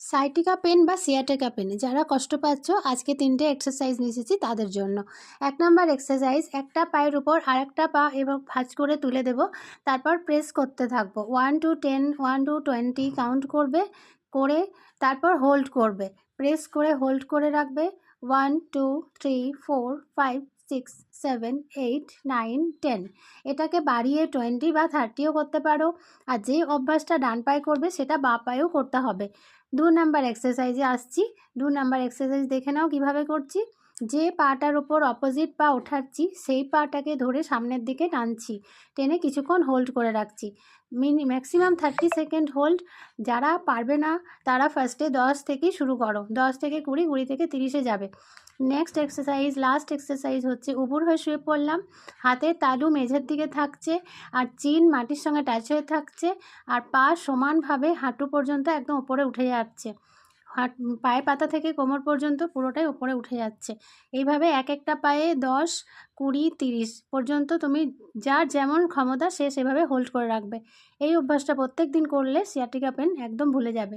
Sciatica pen বা সিয়াটিকা pen যারা কষ্ট পাচ্ছ, আজকে 3টে এক্সারসাইজ নিয়ে এসেছি তাদের জন্য। 1 নাম্বার এক্সারসাইজ, একটা পায়ের উপর আরেকটা পা এবং ভাঁজ করে তুলে দেব, তারপর প্রেস করতে থাকবো। 1 to 10, 1 to 20 কাউন্ট করবে, করে তারপর হোল্ড করবে, প্রেস করে হোল্ড করে রাখবে। 1 2 3 4 5 6 7 8 9 10। এটাকে বাড়িয়ে 20 বা 30ও করতে পারো। আর যে অভ্যাসটা ডান পায়ে করবে সেটা বাঁ পায়েও করতে হবে। 2 নাম্বার এক্সারসাইজে আসছি। 2 নাম্বার এক্সারসাইজ দেখে নাও কিভাবে করছি। যে পাটার ওপর অপোজিট পা ওঠাচ্ছি সেই পাটাকে ধরে সামনের দিকে টানছি, টেনে কিছুক্ষণ হোল্ড করে রাখছি। Maximum 30 second hold. যারা পারবে না তারা ফার্স্টে 10 থেকেই শুরু করো, 10 থেকে 20, 20 থেকে 30-এ যাবে। নেক্সট এক্সারসাইজ, লাস্ট এক্সারসাইজ হচ্ছে উপুর হয়ে শুয়ে পড়লাম, হাতের তালু মেঝের দিকে থাকছে আর চিন মাটির সঙ্গে টাচ হয়ে থাকছে, আর পা সমানভাবে হাঁটু পর্যন্ত একদম উপরে উঠে যাচ্ছে। পায়ের পাতা থেকে কোমর পর্যন্ত পুরোটাই উপরে উঠে যাচ্ছে। এইভাবে এক একটা পায়ে 10, 20, 30 পর্যন্ত তুমি যার যেমন ক্ষমতা সে সেভাবে হোল্ড করে রাখবে। এই অভ্যাসটা প্রত্যেক দিন করলে সিয়াটিকা পেন একদম ভুলে যাবে।